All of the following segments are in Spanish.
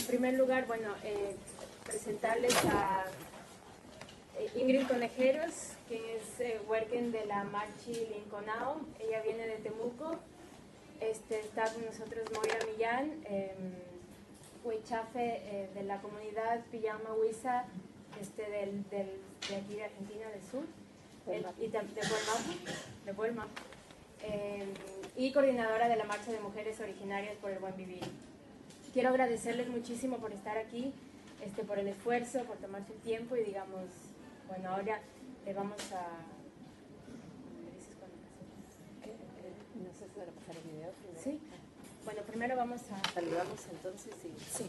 primer lugar, bueno, presentarles a Ingrid Conejeros, que es huerquen de la Marchi Linconao. Ella viene de Temuco. Está con nosotros Moira Millán, huichafe de la comunidad Pijama Huiza, de aquí de Argentina del Sur, y de Puelma, y coordinadora de la Marcha de Mujeres Originarias por el Buen Vivir. Quiero agradecerles muchísimo por estar aquí, por el esfuerzo, por tomarse el tiempo y digamos, bueno, ahora le vamos a... No sé si van a pasar el video primero. Sí. Bueno, primero vamos a... Saludamos entonces y sí.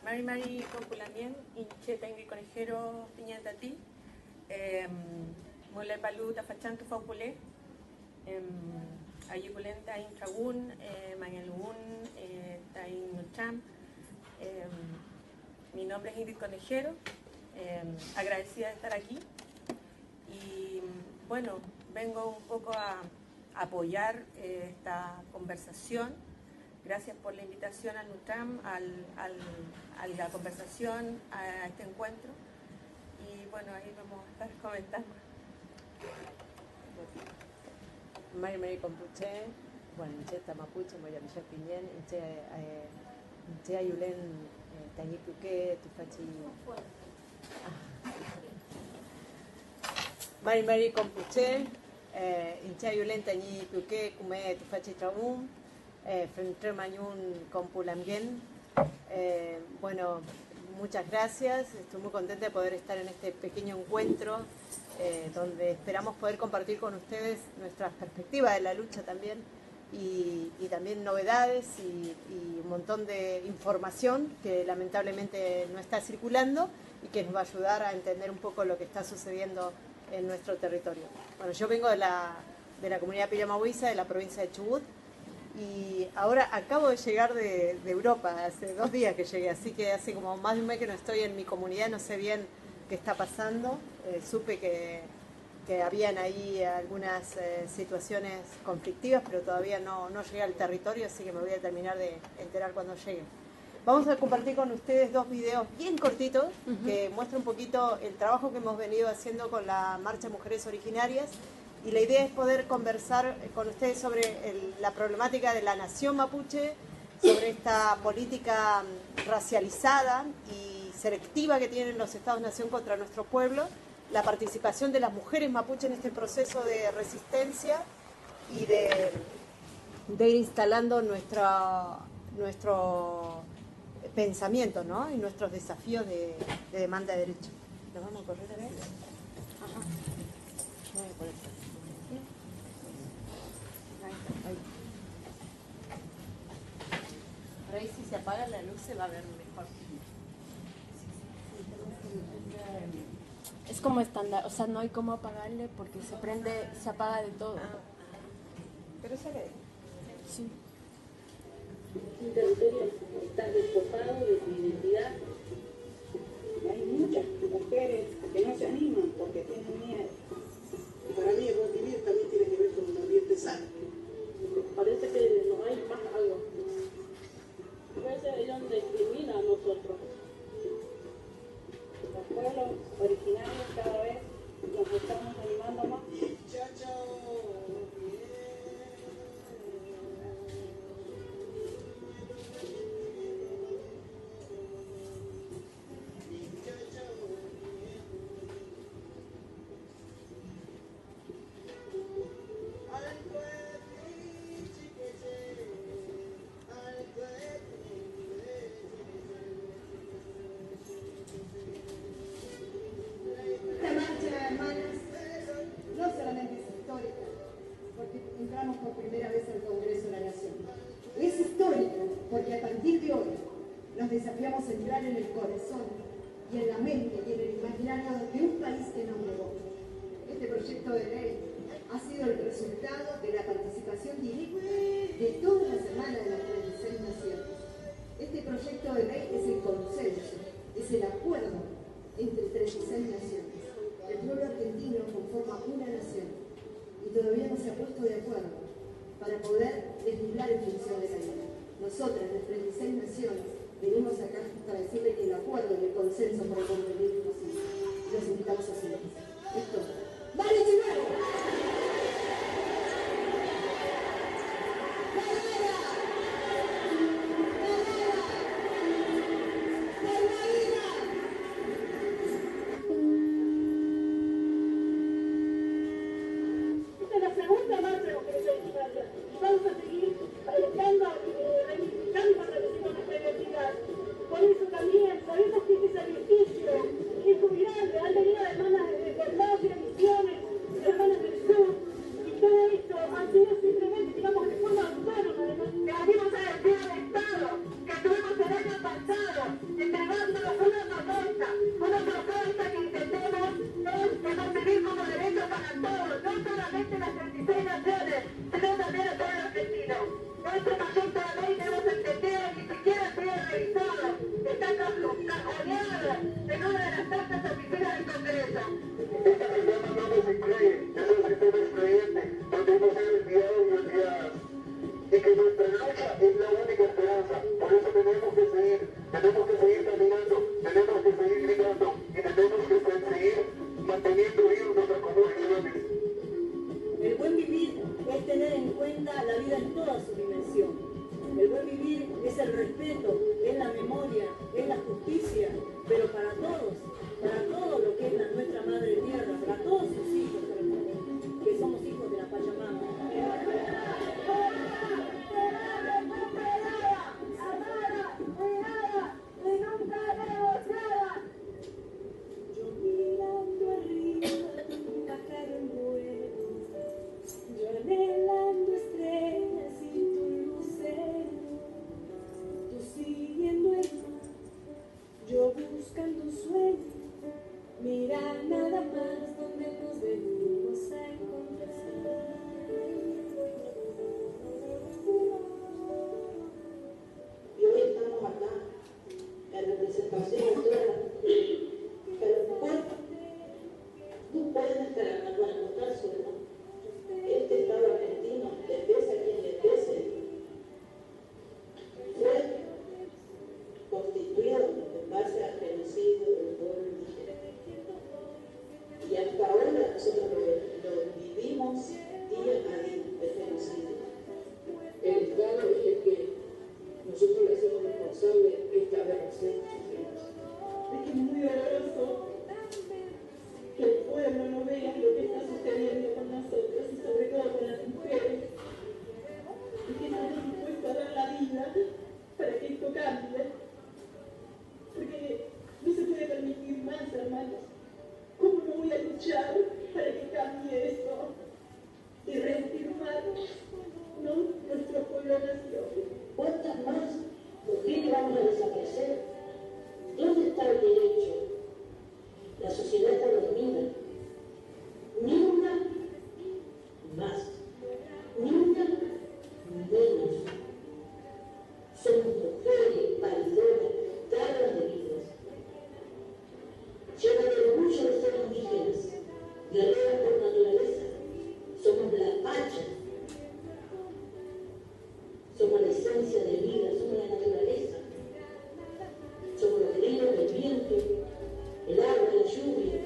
Mari Compulamien, Incheta Ingrid Conejero Piñatati, Mole Palú Tafachantu Faupulé, Ayuculenta Intragun, Mañalugún, Tain Nucham. Mi nombre es Ingrid Conejero, agradecida de estar aquí y bueno, vengo un poco a apoyar esta conversación. Gracias por la invitación al NUTRAM, a la conversación, a este encuentro. Y bueno, ahí vamos a estar comentando. Mari Compuche, bueno, Incheta Mapuche, Moya Millán Piñén, Inche Ayulen Tañipuque, Tufachi. Mari Compuche, Inche Ayulen Tañipuque, Kume Tufachi Traum. Frente Mañún Compulamien. Bueno, muchas gracias. Estoy muy contenta de poder estar en este pequeño encuentro donde esperamos poder compartir con ustedes nuestras perspectivas de la lucha también y también novedades y un montón de información que lamentablemente no está circulando y que nos va a ayudar a entender un poco lo que está sucediendo en nuestro territorio. Bueno, yo vengo de la comunidad Pijama Huiza, de la provincia de Chubut. Y ahora acabo de llegar de Europa, hace 2 días que llegué, así que hace como más de un mes que no estoy en mi comunidad, no sé bien qué está pasando. Supe que habían ahí algunas situaciones conflictivas, pero todavía no llegué al territorio, así que me voy a terminar de enterar cuando llegue. Vamos a compartir con ustedes 2 videos bien cortitos que muestran un poquito el trabajo que hemos venido haciendo con la Marcha Mujeres Originarias. Y la idea es poder conversar con ustedes sobre la problemática de la nación mapuche, sobre esta política racializada y selectiva que tienen los Estados-nación contra nuestro pueblo, la participación de las mujeres mapuche en este proceso de resistencia y de ir instalando nuestro pensamiento, ¿no? Y nuestros desafíos de demanda de derechos. ¿Lo vamos a correr a ver? Ajá. Voy a poner. Por ahí si se apaga la luz se va a ver mejor. Es como estándar, o sea, no hay cómo apagarle porque se apaga de todo. Pero se ve. Sí. Un territorio está despojado de su identidad. Hay muchas mujeres que no se animan porque tienen miedo. Y para mí el buen vivir también tiene que ver con un ambiente sano. Parece que no hay más algo. A veces ellos nos discriminan a nosotros. Los pueblos originarios cada vez nos estamos animando más. Por primera vez al Congreso de la Nación. Es histórico porque a partir de hoy nos desafiamos a entrar en el corazón y en la mente y en el imaginario de un país que nos negó. Este proyecto de ley ha sido el resultado de la participación directa de todas las hermanas de las 36 naciones. Este proyecto de ley es el consenso, es el acuerdo entre 36 naciones. El pueblo argentino conforma una nación y todavía no se ha puesto de acuerdo para poder legislar en función de la ley. Nosotras, las 36 naciones, venimos acá para decirle que el acuerdo y el consenso por el porvenir es posible. Los invitamos a seguir. Esto. ¡Vale, señores! Esta es la segunda marcha que se hizo en Italia. Vamos a seguir reivindicando nuestra identidad. Por eso también sabemos que este sacrificio es muy grande. Han venido hermanas de Colombia, Misiones, hermanas del sur, y todo esto ha sido simplemente, digamos, de forma autónoma. Que venimos a decir al Estado que estuvimos el año pasado entregándonos una propuesta que intentemos es conseguir como derecho para todos, no solamente las 36 naciones, sino también a todo el argentino. Este proyecto de ley debemos entender que ni siquiera ha sido revisado, está cajoneado en una de las tantas oficinas del Congreso. Esta reforma no nos incluye, es un sistema excluyente, donde hemos sido olvidados y olvidadas. Y que nuestra lucha es la única esperanza, por eso tenemos que seguir caminando, tenemos que seguir gritando y tenemos que seguir manteniendo vivos nuestras comunidades. El buen vivir es tener en cuenta la vida en toda su dimensión. El buen vivir es el respeto, es la memoria, es la justicia, pero para todos, para todo lo que es nuestra madre tierra, para todos sus hijos, que somos hijos de la Pachamama. Yo mirando arriba, un pájaro en vuelo, yo anhelando estrellas y tu lucero, tú siguiendo el mar, yo buscando un sueño, mira nada más donde nos venimos a encontrar. Y hoy estamos acá, en representación de todas, pero no pueden estar acá para contar su verdad. Este Estado argentino, le pese a quien le pese, fue constituido en base al genocidio del pueblo indígena. Y hasta ahora nosotros lo vivimos día a día, el genocidio. El Estado es el que nosotros le hacemos responsable de esta aberración que sufrimos. Es que es muy doloroso que el pueblo no vea lo que está sucediendo con nosotros y sobre todo con las mujeres. Y que no estamos dispuestos a dar la vida para que esto cambie. Porque no se puede permitir más, hermanos. ¿Cómo no voy a luchar para que cambie esto? Y reafirmar nuestro pueblo nación. ¿Cuántas más? ¿Por qué vamos a desaparecer? ¿Dónde está el derecho? La sociedad está dormida. Ni una más, ni una menos. Somos mujeres, paridoras, dadas de vidas. Llenas de orgullo de ser indígenas, guerreras por naturaleza. Somos la pacha. Somos la esencia de vida, somos la naturaleza. Somos los ríos, el viento, el agua, la lluvia.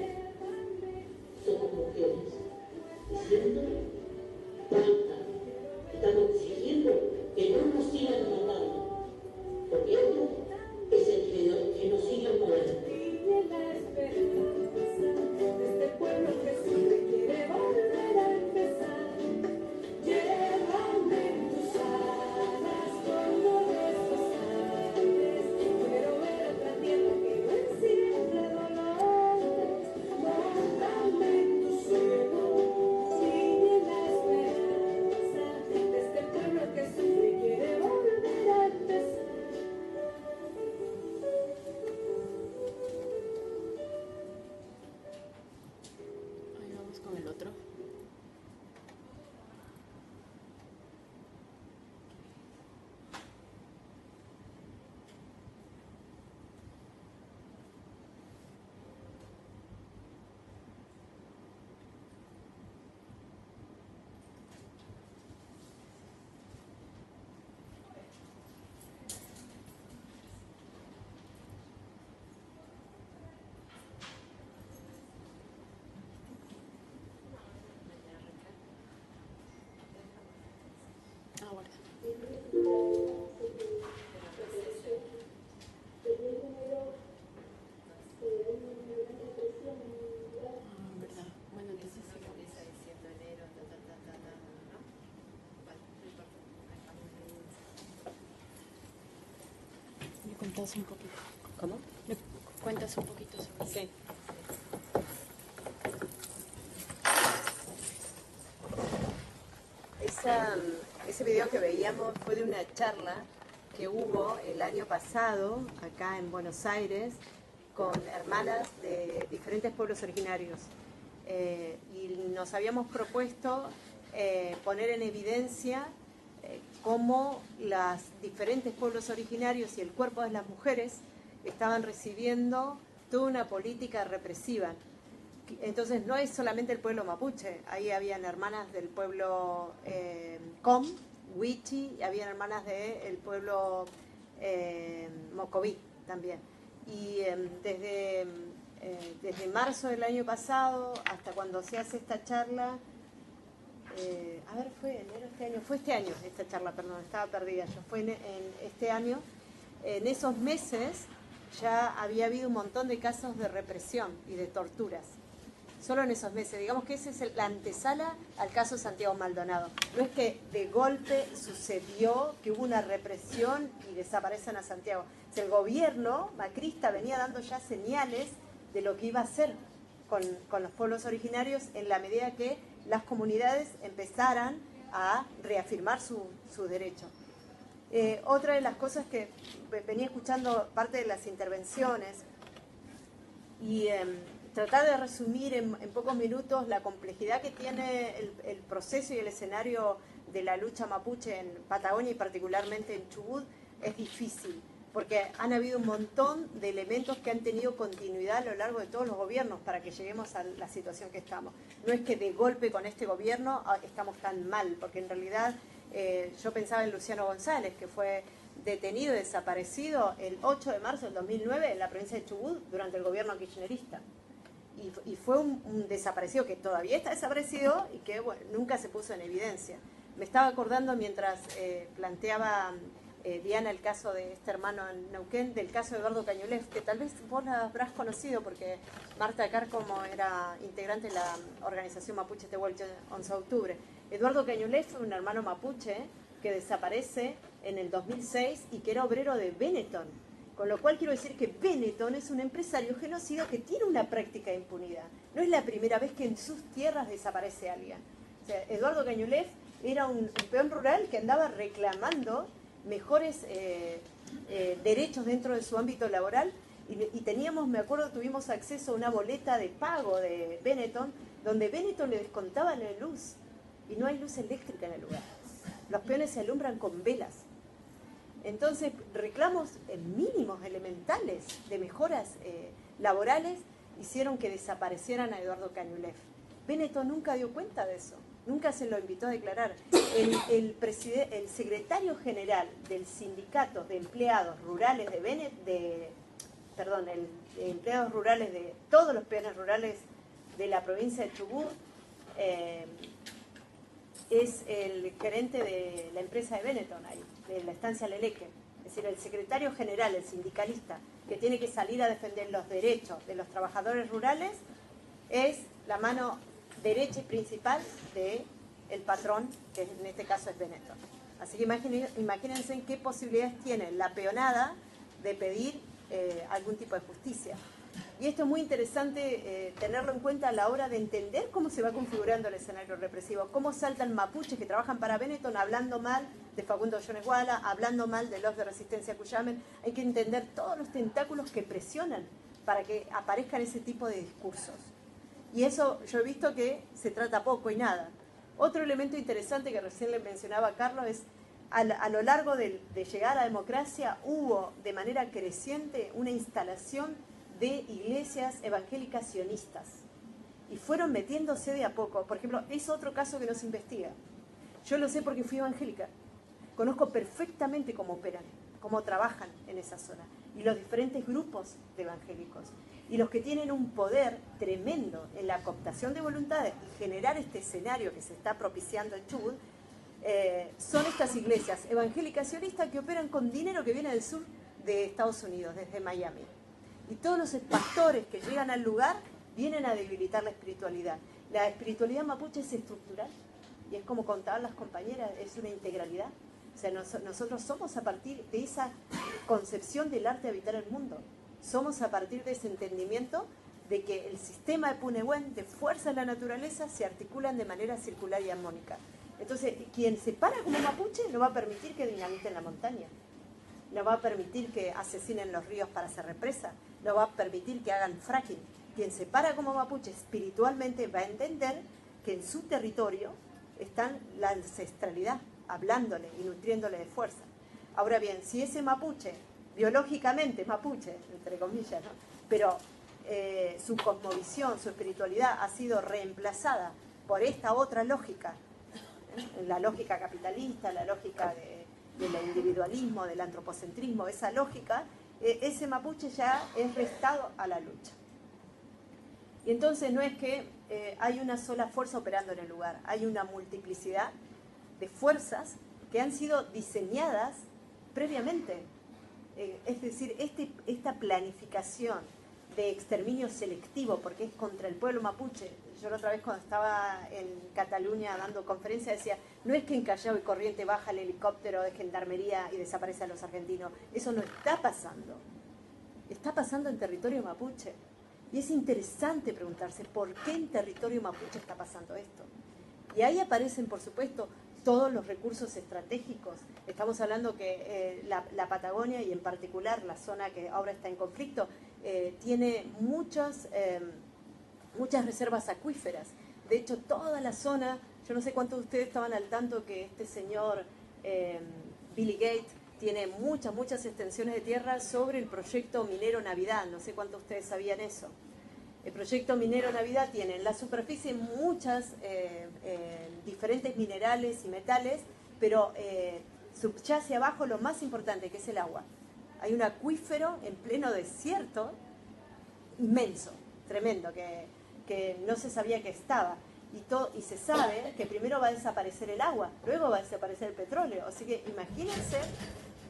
Somos mujeres. Diciendo, basta. Estamos exigiendo que no nos sigan matando. Porque esto es el genocidio moderno. La esperanza de este pueblo que siempre quiere volver a empezar. Llévame en tus alas con cuentas un poquito. ¿Cómo? ¿Me cuentas un poquito sobre eso? Sí. Ese video que veíamos fue de una charla que hubo el año pasado acá en Buenos Aires con hermanas de diferentes pueblos originarios. Y nos habíamos propuesto poner en evidencia cómo los diferentes pueblos originarios y el cuerpo de las mujeres estaban recibiendo toda una política represiva. Entonces no es solamente el pueblo mapuche, ahí habían hermanas del pueblo Com, Huichi, y habían hermanas del pueblo Mocoví también. Y desde marzo del año pasado hasta cuando se hace esta charla, fue enero este año, fue este año esta charla, perdón, estaba perdida yo, fue en este año, en esos meses ya había habido un montón de casos de represión y de torturas. Solo en esos meses, digamos que esa es la antesala al caso Santiago Maldonado. No es que de golpe sucedió que hubo una represión y desaparecen a Santiago. O sea, el gobierno macrista venía dando ya señales de lo que iba a hacer con los pueblos originarios en la medida que las comunidades empezaran a reafirmar sus derechos. Otra de las cosas que venía escuchando parte de las intervenciones y tratar de resumir en pocos minutos la complejidad que tiene el proceso y el escenario de la lucha mapuche en Patagonia y particularmente en Chubut es difícil, porque han habido un montón de elementos que han tenido continuidad a lo largo de todos los gobiernos para que lleguemos a la situación que estamos. No es que de golpe con este gobierno estamos tan mal, porque en realidad yo pensaba en Luciano González, que fue detenido y desaparecido el 8 de marzo del 2009 en la provincia de Chubut durante el gobierno kirchnerista. Y fue un desaparecido que todavía está desaparecido y que nunca se puso en evidencia. Me estaba acordando mientras planteaba Diana el caso de este hermano en Neuquén, del caso de Eduardo Cañulef, que tal vez vos la habrás conocido porque Marta Cárcamo era integrante de la organización Mapuche Tehuelche 11 de octubre. Eduardo Cañulef fue un hermano mapuche que desaparece en el 2006 y que era obrero de Benetton. Con lo cual quiero decir que Benetton es un empresario genocida que tiene una práctica de impunidad. No es la primera vez que en sus tierras desaparece alguien. O sea, Eduardo Cañulef era un peón rural que andaba reclamando mejores derechos dentro de su ámbito laboral y teníamos, me acuerdo, tuvimos acceso a una boleta de pago de Benetton donde Benetton le descontaba la luz y no hay luz eléctrica en el lugar. Los peones se alumbran con velas. Entonces, reclamos mínimos, elementales, de mejoras laborales, hicieron que desaparecieran a Eduardo Cañulef. Benetton nunca dio cuenta de eso, nunca se lo invitó a declarar. El secretario general del sindicato de empleados rurales de empleados rurales de todos los peones rurales de la provincia de Chubut, es el gerente de la empresa de Benetton ahí, de la estancia Leleque. Es decir, el secretario general, el sindicalista, que tiene que salir a defender los derechos de los trabajadores rurales, es la mano derecha y principal del patrón, que en este caso es Benetton. Así que imagínense en qué posibilidades tiene la peonada de pedir algún tipo de justicia. Y esto es muy interesante tenerlo en cuenta a la hora de entender cómo se va configurando el escenario represivo, cómo saltan mapuches que trabajan para Benetton hablando mal de Facundo Yoneguala, hablando mal de los de Resistencia Cuyamen. Hay que entender todos los tentáculos que presionan para que aparezcan ese tipo de discursos. Y eso yo he visto que se trata poco y nada. Otro elemento interesante que recién le mencionaba a Carlos es a lo largo de llegar a la democracia hubo de manera creciente una instalación de iglesias evangélicas sionistas y fueron metiéndose de a poco. Por ejemplo, es otro caso que no se investiga. Yo lo sé porque fui evangélica, conozco perfectamente cómo operan, cómo trabajan en esa zona y los diferentes grupos de evangélicos y los que tienen un poder tremendo en la cooptación de voluntades y generar este escenario que se está propiciando en Chubut. Son estas iglesias evangélicas sionistas que operan con dinero que viene del sur de Estados Unidos, desde Miami. Y todos los pastores que llegan al lugar vienen a debilitar la espiritualidad. La espiritualidad mapuche es estructural y es como contaban las compañeras, es una integralidad. O O sea, nosotros somos a partir de esa concepción del arte de habitar el mundo. Somos a partir de ese entendimiento de que el sistema de Punehuen, de fuerza de la naturaleza, se articulan de manera circular y armónica. Entonces, quien se para como mapuche no va a permitir que dinamiten la montaña, no va a permitir que asesinen los ríos para hacer represa, no va a permitir que hagan fracking. Quien se para como mapuche espiritualmente va a entender que en su territorio está la ancestralidad, hablándole y nutriéndole de fuerza. Ahora bien, si ese mapuche, biológicamente mapuche, entre comillas, ¿no? Pero su cosmovisión, su espiritualidad ha sido reemplazada por esta otra lógica, la lógica capitalista, la lógica del individualismo, del antropocentrismo, esa lógica, ese mapuche ya es restado a la lucha. Y entonces no es que hay una sola fuerza operando en el lugar, hay una multiplicidad de fuerzas que han sido diseñadas previamente. Es decir, esta planificación de exterminio selectivo, porque es contra el pueblo mapuche. Yo la otra vez cuando estaba en Cataluña dando conferencia decía, no es que en Callao y Corriente baja el helicóptero de gendarmería y desaparece a los argentinos. Eso no está pasando. Está pasando en territorio mapuche. Y es interesante preguntarse por qué en territorio mapuche está pasando esto. Y ahí aparecen, por supuesto, todos los recursos estratégicos. Estamos hablando que la Patagonia, y en particular la zona que ahora está en conflicto, tiene muchas reservas acuíferas. De hecho, toda la zona, yo no sé cuántos de ustedes estaban al tanto que este señor Billy Gates tiene muchas extensiones de tierra sobre el proyecto minero Navidad. No sé cuántos de ustedes sabían eso. El proyecto minero Navidad tiene en la superficie muchas diferentes minerales y metales, pero subyace abajo lo más importante, que es el agua. Hay un acuífero en pleno desierto, inmenso, tremendo, que no se sabía que estaba. Y se sabe que primero va a desaparecer el agua, luego va a desaparecer el petróleo. Así que imagínense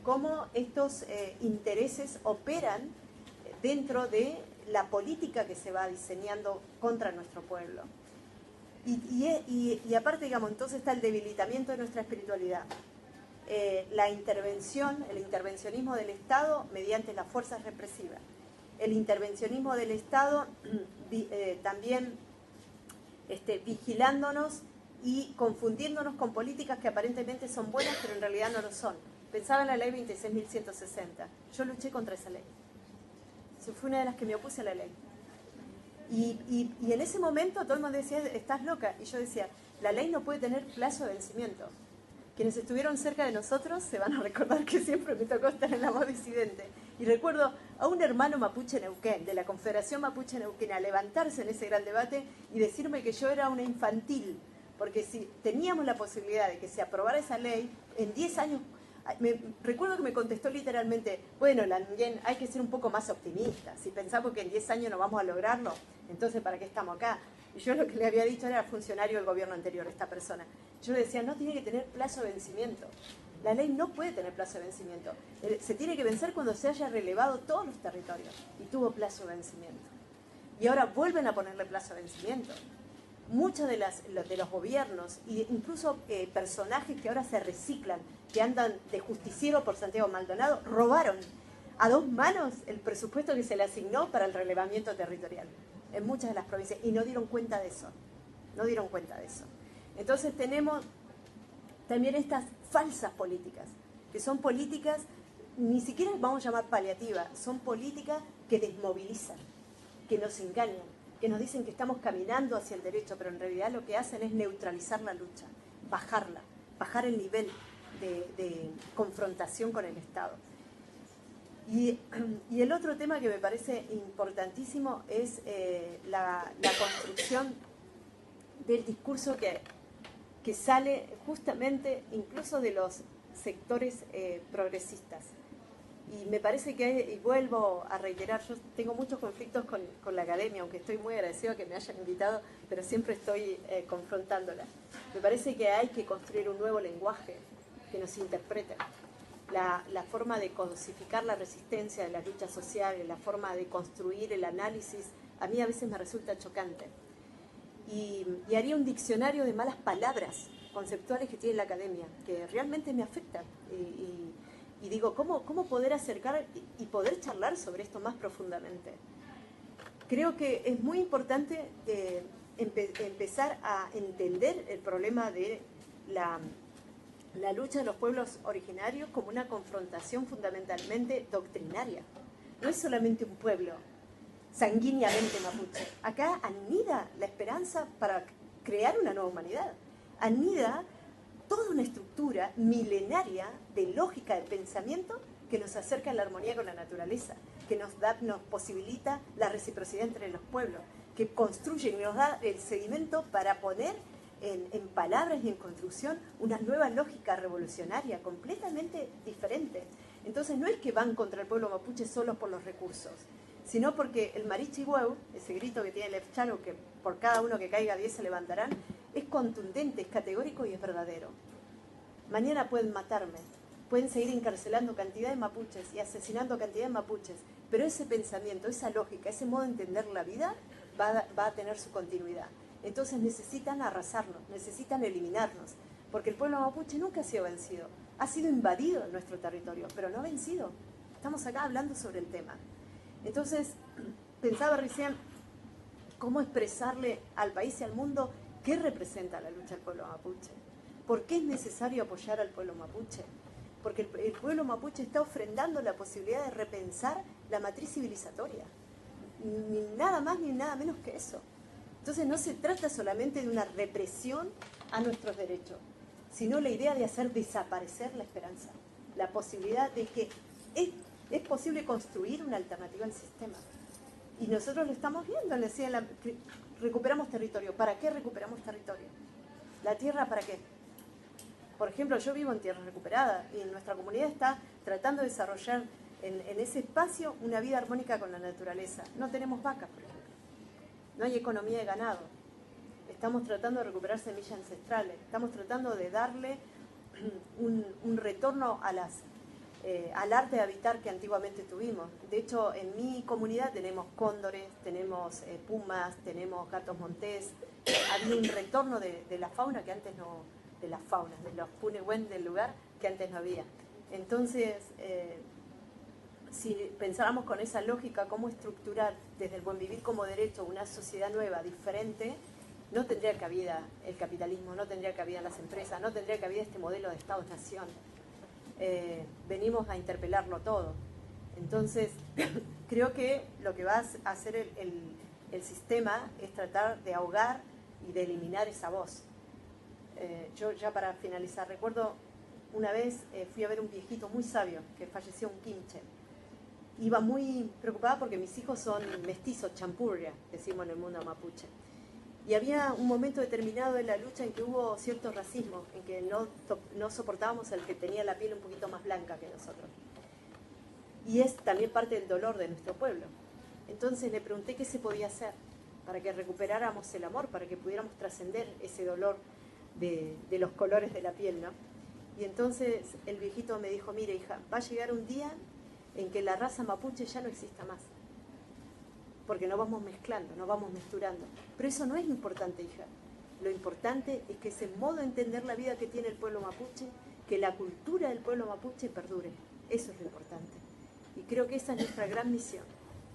cómo estos intereses operan dentro de la política que se va diseñando contra nuestro pueblo. Y aparte, digamos, entonces está el debilitamiento de nuestra espiritualidad. La intervención, el intervencionismo del Estado mediante las fuerzas represivas. El intervencionismo del Estado también vigilándonos y confundiéndonos con políticas que aparentemente son buenas, pero en realidad no lo son. Pensaba en la ley 26.160. Yo luché contra esa ley. Fue una de las que me opuse a la ley. Y en ese momento todo el mundo decía, estás loca. Y yo decía, la ley no puede tener plazo de vencimiento. Quienes estuvieron cerca de nosotros se van a recordar que siempre me tocó estar en la voz disidente. Y recuerdo a un hermano mapuche Neuquén, de la Confederación Mapuche Neuquén, levantarse en ese gran debate y decirme que yo era una infantil, porque si teníamos la posibilidad de que se aprobara esa ley, en 10 años, recuerdo que me contestó literalmente, bueno, Languén, hay que ser un poco más optimista, si pensamos que en 10 años no vamos a lograrlo, entonces ¿para qué estamos acá? Y yo lo que le había dicho era funcionario del gobierno anterior, esta persona. Yo le decía, no tiene que tener plazo de vencimiento. La ley no puede tener plazo de vencimiento. Se tiene que vencer cuando se haya relevado todos los territorios. Y tuvo plazo de vencimiento. Y ahora vuelven a ponerle plazo de vencimiento. Muchos de los gobiernos, e incluso personajes que ahora se reciclan, que andan de justiciero por Santiago Maldonado, robaron a 2 manos el presupuesto que se le asignó para el relevamiento territorial en muchas de las provincias, y no dieron cuenta de eso. No dieron cuenta de eso. Entonces tenemos también estas falsas políticas, que son políticas, ni siquiera vamos a llamar paliativas, son políticas que desmovilizan, que nos engañan, que nos dicen que estamos caminando hacia el derecho, pero en realidad lo que hacen es neutralizar la lucha, bajarla, bajar el nivel de confrontación con el Estado. Y el otro tema que me parece importantísimo es la construcción del discurso que sale justamente incluso de los sectores progresistas. Y me parece que, y vuelvo a reiterar, yo tengo muchos conflictos con la academia, aunque estoy muy agradecida que me hayan invitado, pero siempre estoy confrontándola. Me parece que hay que construir un nuevo lenguaje que nos interprete. La forma de codificar la resistencia de las luchas sociales, la forma de construir el análisis, a mí a veces me resulta chocante. Y haría un diccionario de malas palabras conceptuales que tiene la academia, que realmente me afectan. Y digo, ¿cómo poder acercar y poder charlar sobre esto más profundamente? Creo que es muy importante empezar a entender el problema de la lucha de los pueblos originarios como una confrontación fundamentalmente doctrinaria. No es solamente un pueblo sanguíneamente mapuche. Acá anida la esperanza para crear una nueva humanidad. Anida toda una estructura milenaria de lógica de pensamiento que nos acerca a la armonía con la naturaleza, que nos posibilita la reciprocidad entre los pueblos, que construye y nos da el sedimento para poner en palabras y en construcción una nueva lógica revolucionaria completamente diferente. Entonces no es que van contra el pueblo mapuche solo por los recursos, sino porque el marichihueu, ese grito que tiene el Efchalo, que por cada uno que caiga 10 se levantarán, es contundente, es categórico y es verdadero. Mañana pueden matarme, pueden seguir encarcelando cantidad de mapuches y asesinando cantidad de mapuches, pero ese pensamiento, esa lógica, ese modo de entender la vida va a tener su continuidad. Entonces necesitan arrasarnos, necesitan eliminarnos, porque el pueblo mapuche nunca ha sido vencido, ha sido invadido en nuestro territorio, pero no vencido. Estamos acá hablando sobre el tema. Entonces, pensaba recién cómo expresarle al país y al mundo qué representa la lucha del pueblo mapuche. ¿Por qué es necesario apoyar al pueblo mapuche? Porque el pueblo mapuche está ofrendando la posibilidad de repensar la matriz civilizatoria. Ni nada más ni nada menos que eso. Entonces no se trata solamente de una represión a nuestros derechos, sino la idea de hacer desaparecer la esperanza, la posibilidad de que es posible construir una alternativa al sistema. Y nosotros lo estamos viendo, le decía, recuperamos territorio. ¿Para qué recuperamos territorio? ¿La tierra para qué? Por ejemplo, yo vivo en tierra recuperada y nuestra comunidad está tratando de desarrollar en ese espacio una vida armónica con la naturaleza. No tenemos vacas, por ejemplo. No hay economía de ganado. Estamos tratando de recuperar semillas ancestrales. Estamos tratando de darle un retorno al arte de habitar que antiguamente tuvimos. De hecho, en mi comunidad tenemos cóndores, tenemos pumas, tenemos gatos montés. Había un retorno de la fauna que antes no... de las faunas, de los punehuen del lugar que antes no había. Entonces, si pensáramos con esa lógica cómo estructurar desde el buen vivir como derecho una sociedad nueva, diferente, no tendría cabida el capitalismo, no tendría cabida las empresas, no tendría cabida este modelo de Estado-Nación. Venimos a interpelarlo todo. Entonces, creo que lo que va a hacer el sistema es tratar de ahogar y de eliminar esa voz. Yo ya para finalizar, recuerdo una vez fui a ver un viejito muy sabio que falleció, un quinche. Iba muy preocupada porque mis hijos son mestizos, champurria, decimos en el mundo mapuche. Y había un momento determinado en la lucha en que hubo cierto racismo, en que no soportábamos al que tenía la piel un poquito más blanca que nosotros. Y es también parte del dolor de nuestro pueblo. Entonces le pregunté qué se podía hacer para que recuperáramos el amor, para que pudiéramos trascender ese dolor de los colores de la piel, ¿no? Y entonces el viejito me dijo, mire hija, va a llegar un día en que la raza mapuche ya no exista más, porque nos vamos mezclando, nos vamos mezclando. Pero eso no es importante, hija. Lo importante es que ese modo de entender la vida que tiene el pueblo mapuche, que la cultura del pueblo mapuche perdure. Eso es lo importante. Y creo que esa es nuestra gran misión,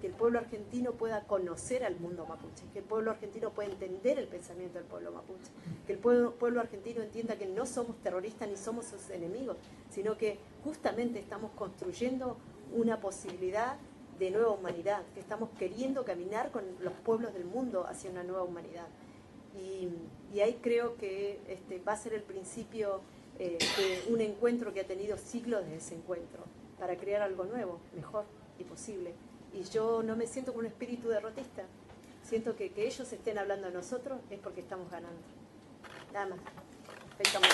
que el pueblo argentino pueda conocer al mundo mapuche, que el pueblo argentino pueda entender el pensamiento del pueblo mapuche, que el pueblo argentino entienda que no somos terroristas ni somos sus enemigos, sino que justamente estamos construyendo una posibilidad de nueva humanidad, que estamos queriendo caminar con los pueblos del mundo hacia una nueva humanidad. Y ahí creo que va a ser el principio de un encuentro que ha tenido siglos de ese encuentro, para crear algo nuevo, mejor y posible. Y yo no me siento con un espíritu derrotista, siento que ellos estén hablando de nosotros es porque estamos ganando. Nada más. Estamos